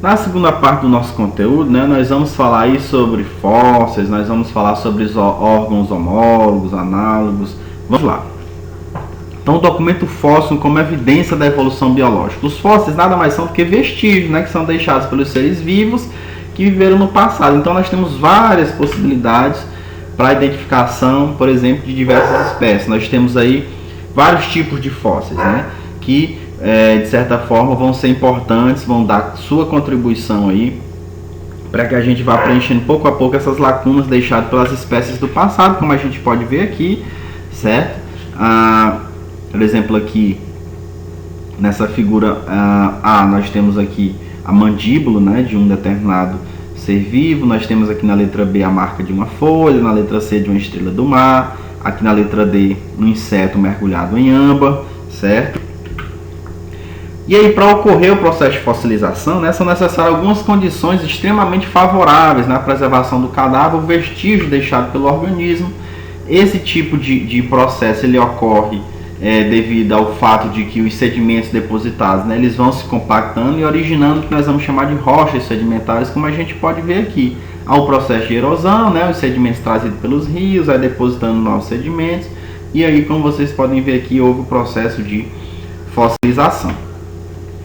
Na segunda parte do nosso conteúdo, né, nós vamos falar aí sobre fósseis, nós vamos falar sobre os órgãos homólogos, análogos. Vamos lá. Então, o documento fóssil como evidência da evolução biológica. Os fósseis nada mais são do que vestígios, né, que são deixados pelos seres vivos que viveram no passado. Então, nós temos várias possibilidades para a identificação, por exemplo, de diversas espécies. Nós temos aí vários tipos de fósseis, né, que de certa forma vão ser importantes, vão dar sua contribuição aí para que a gente vá preenchendo pouco a pouco essas lacunas deixadas pelas espécies do passado, como a gente pode ver aqui, certo? Por exemplo, aqui nessa figura A, nós temos aqui a mandíbula, né, de um determinado ser vivo. Nós temos aqui na letra B a marca de uma folha, na letra C de uma estrela do mar, aqui na letra D um inseto mergulhado em âmbar, certo? E aí, para ocorrer o processo de fossilização, né, são necessárias algumas condições extremamente favoráveis na preservação do cadáver, o vestígio deixado pelo organismo. Esse tipo de processo ele ocorre devido ao fato de que os sedimentos depositados, né, eles vão se compactando e originando o que nós vamos chamar de rochas sedimentares, como a gente pode ver aqui. Há o processo de erosão, né, os sedimentos trazidos pelos rios, aí depositando novos sedimentos, e aí, como vocês podem ver aqui, houve o processo de fossilização,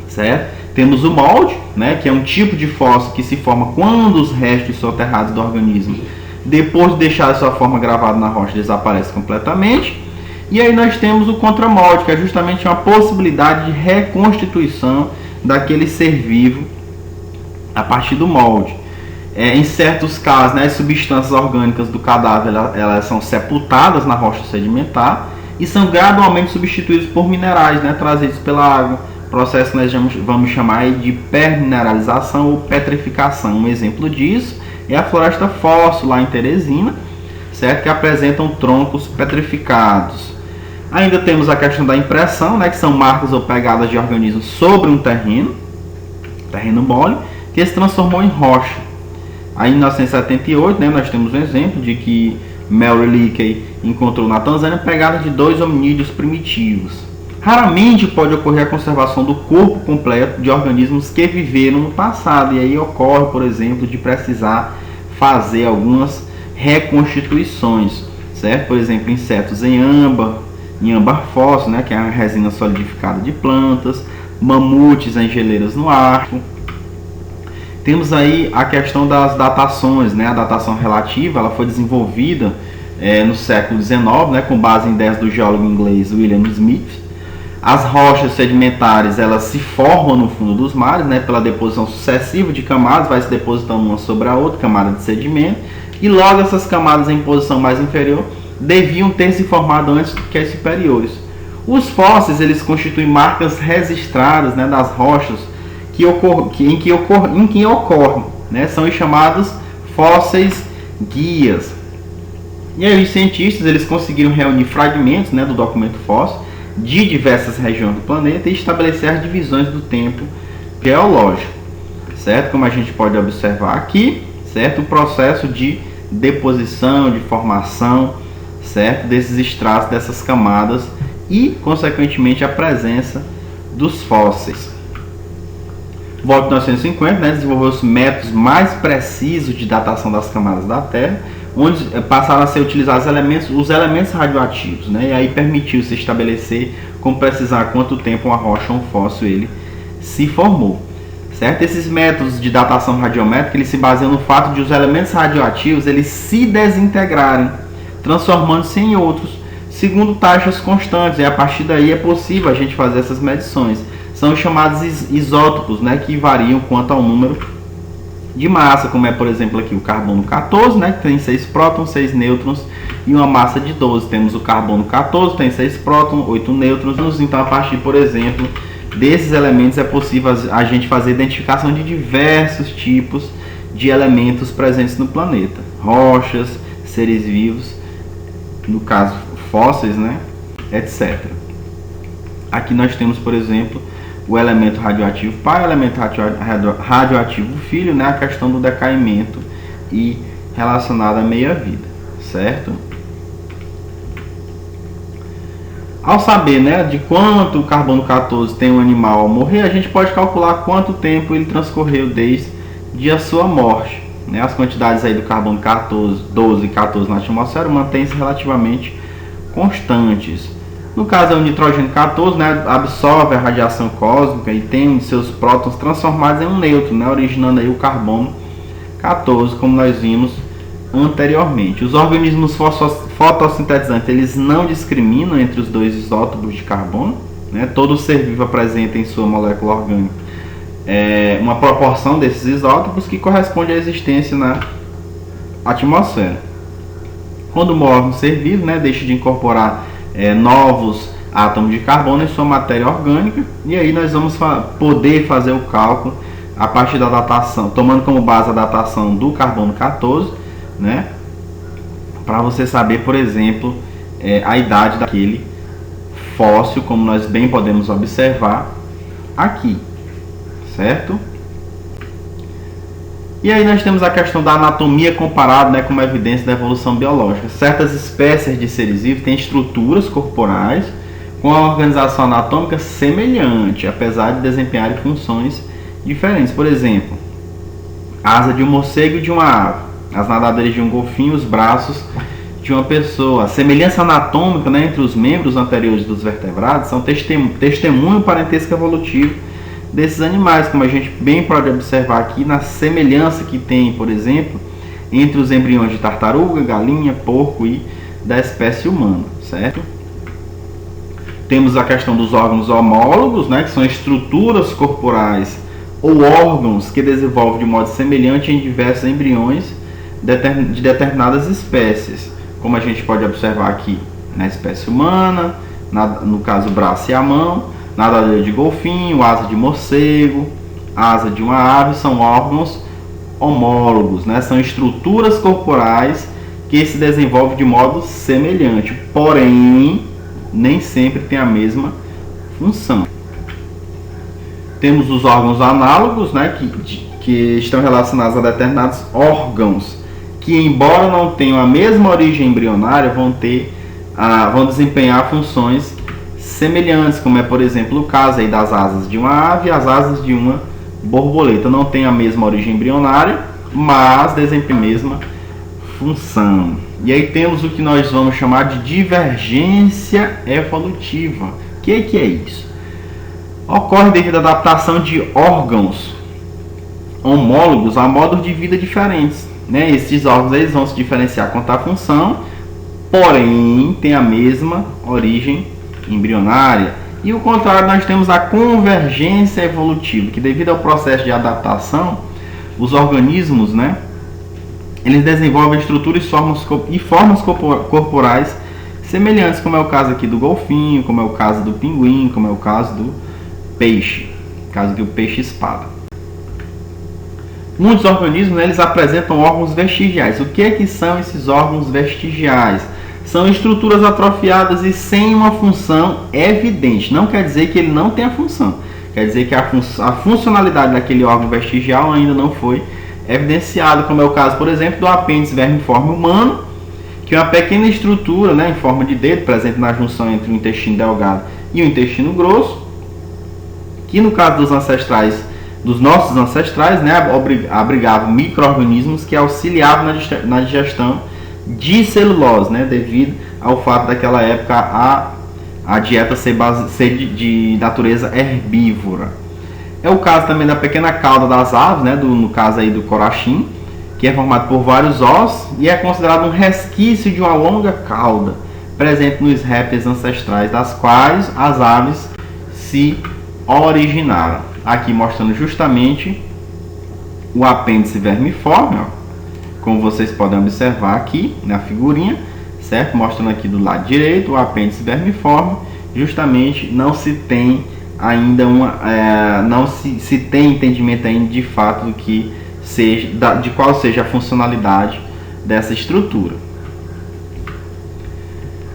certo? Temos o molde, né, que é um tipo de fóssil que se forma quando os restos soterrados do organismo, depois de deixar a sua forma gravada na rocha, desaparece completamente. E aí nós temos o contramolde, que é justamente uma possibilidade de reconstituição daquele ser vivo a partir do molde. Em certos casos, né, as substâncias orgânicas do cadáver elas são sepultadas na rocha sedimentar e são gradualmente substituídas por minerais, né, trazidos pela água. Processo que nós vamos chamar de permineralização ou petrificação. Um exemplo disso é a floresta fóssil lá em Teresina, certo? Que apresentam troncos petrificados. Ainda temos a questão da impressão, né, que são marcas ou pegadas de organismos sobre um terreno mole, que se transformou em rocha. Aí em 1978, né, nós temos um exemplo de que Mary Leakey encontrou na Tanzânia pegadas de 2 hominídeos primitivos. Raramente pode ocorrer a conservação do corpo completo de organismos que viveram no passado, e aí ocorre, por exemplo, de precisar fazer algumas reconstituições, certo? Por exemplo, insetos em âmbar fóssil, né, que é a resina solidificada de plantas, mamutes em geleiras no Ártico. Temos aí a questão das datações, né? A datação relativa, ela foi desenvolvida no século XIX, né, com base em ideias do geólogo inglês William Smith. As rochas sedimentares, elas se formam no fundo dos mares, né, pela deposição sucessiva de camadas, vai se depositando uma sobre a outra, camada de sedimento, e logo essas camadas em posição mais inferior deviam ter se formado antes do que as superiores. Os fósseis, eles constituem marcas registradas, né, das rochas em que ocorrem, né, são os chamados fósseis guias. E aí os cientistas, eles conseguiram reunir fragmentos, né, do documento fóssil de diversas regiões do planeta e estabelecer as divisões do tempo geológico, certo? Como a gente pode observar aqui, certo? O processo de deposição, de formação, certo? Desses estratos, dessas camadas e, consequentemente, a presença dos fósseis. Volta em 1950, né, desenvolveu-se métodos mais precisos de datação das camadas da Terra, onde passaram a ser utilizados os elementos radioativos, né, e aí permitiu-se estabelecer com precisar quanto tempo uma rocha ou um fóssil ele se formou, certo? Esses métodos de datação radiométrica, eles se baseiam no fato de os elementos radioativos eles se desintegrarem, transformando-se em outros, segundo taxas constantes, e a partir daí é possível a gente fazer essas medições. São os chamados isótopos, né, que variam quanto ao número de massa, como é, por exemplo, aqui o carbono 14, né, que tem 6 prótons, 6 nêutrons e uma massa de 12. Temos o carbono 14, tem 6 prótons, 8 nêutrons. Então, a partir, por exemplo, desses elementos é possível a gente fazer identificação de diversos tipos de elementos presentes no planeta. Rochas, seres vivos, no caso fósseis, né, etc. Aqui nós temos, por exemplo, o elemento radioativo pai, o elemento radioativo filho, né, a questão do decaimento e relacionada à meia-vida, certo? Ao saber, né, de quanto o carbono 14 tem um animal ao morrer, a gente pode calcular quanto tempo ele transcorreu desde a sua morte. Né? As quantidades aí do carbono 14, 12 e 14 na atmosfera mantêm-se relativamente constantes. No caso, o nitrogênio 14, né, absorve a radiação cósmica e tem seus prótons transformados em um nêutron, né, originando aí o carbono 14, como nós vimos anteriormente. Os organismos fotossintetizantes, eles não discriminam entre os dois isótopos de carbono, né? Todo ser vivo apresenta em sua molécula orgânica uma proporção desses isótopos que corresponde à existência na atmosfera. Quando morre um ser vivo, né, deixa de incorporar novos átomos de carbono em sua matéria orgânica, e aí nós vamos poder fazer o cálculo a partir da datação, tomando como base a datação do carbono 14, né, para você saber, por exemplo, a idade daquele fóssil, como nós bem podemos observar aqui, certo? E aí nós temos a questão da anatomia comparada, né, como evidência da evolução biológica. Certas espécies de seres vivos têm estruturas corporais com a organização anatômica semelhante, apesar de desempenharem funções diferentes. Por exemplo, a asa de um morcego e de uma ave, as nadadeiras de um golfinho, os braços de uma pessoa. A semelhança anatômica, né, entre os membros anteriores dos vertebrados são testemunho parentesco evolutivo desses animais, como a gente bem pode observar aqui na semelhança que tem, por exemplo, entre os embriões de tartaruga, galinha, porco e da espécie humana, certo? Temos a questão dos órgãos homólogos, né, que são estruturas corporais ou órgãos que desenvolvem de modo semelhante em diversos embriões de determinadas espécies, como a gente pode observar aqui na espécie humana, no caso o braço e a mão, nadadeira de golfinho, asa de morcego, asa de uma ave, são órgãos homólogos, né? São estruturas corporais que se desenvolvem de modo semelhante, porém nem sempre tem a mesma função. Temos os órgãos análogos, né, que estão relacionados a determinados órgãos que, embora não tenham a mesma origem embrionária, vão desempenhar funções semelhantes, como é, por exemplo, o caso aí das asas de uma ave e as asas de uma borboleta. Não tem a mesma origem embrionária, mas desempenham a mesma função. E aí temos o que nós vamos chamar de divergência evolutiva. O que é isso? Ocorre devido à adaptação de órgãos homólogos a modos de vida diferentes. Né? Esses órgãos eles vão se diferenciar quanto à função, porém tem a mesma origem embrionária. E o contrário, nós temos a convergência evolutiva, que devido ao processo de adaptação, os organismos, né, eles desenvolvem estruturas e formas corporais semelhantes, como é o caso aqui do golfinho, como é o caso do pinguim, como é o caso do peixe, caso do peixe-espada. Muitos organismos, né, eles apresentam órgãos vestigiais. O que é que são esses órgãos vestigiais? São estruturas atrofiadas e sem uma função evidente. Não quer dizer que ele não tenha função. Quer dizer que a funcionalidade daquele órgão vestigial ainda não foi evidenciada, como é o caso, por exemplo, do apêndice vermiforme humano, que é uma pequena estrutura, né, em forma de dedo, presente na junção entre o intestino delgado e o intestino grosso, que no caso dos nossos ancestrais, né, abrigavam micro-organismos que auxiliavam na digestão de celulose, né, devido ao fato daquela época a dieta ser de natureza herbívora. É o caso também da pequena cauda das aves, né, no caso aí do corachim, que é formado por vários ossos e é considerado um resquício de uma longa cauda presente nos répteis ancestrais, das quais as aves se originaram. Aqui mostrando justamente o apêndice vermiforme, ó, como vocês podem observar aqui na figurinha, certo? Mostrando aqui do lado direito o apêndice vermiforme. Justamente não se tem ainda não se tem entendimento ainda de fato do que seja, de qual seja a funcionalidade dessa estrutura.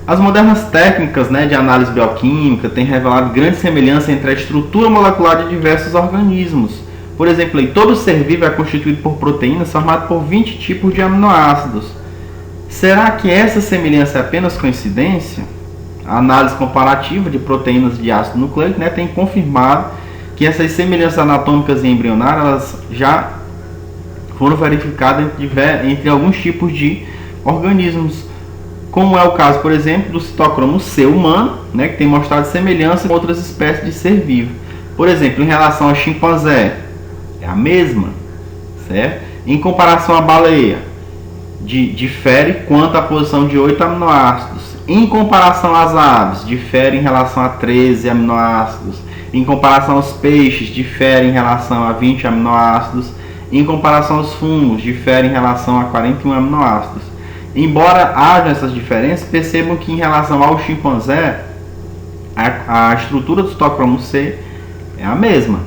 As modernas técnicas, né, de análise bioquímica têm revelado grande semelhança entre a estrutura molecular de diversos organismos. Por exemplo, todo ser vivo é constituído por proteínas formadas por 20 tipos de aminoácidos. Será que essa semelhança é apenas coincidência? A análise comparativa de proteínas de ácido nucleico, né, tem confirmado que essas semelhanças anatômicas e embrionárias elas já foram verificadas entre alguns tipos de organismos, como é o caso, por exemplo, do citocromo C humano, né, que tem mostrado semelhança com outras espécies de ser vivo. Por exemplo, em relação ao chimpanzé, é a mesma, certo? Em comparação à baleia, difere quanto à posição de 8 aminoácidos. Em comparação às aves, difere em relação a 13 aminoácidos. Em comparação aos peixes, difere em relação a 20 aminoácidos. Em comparação aos fungos, difere em relação a 41 aminoácidos. Embora haja essas diferenças, percebam que em relação ao chimpanzé, a estrutura do citocromo C é a mesma.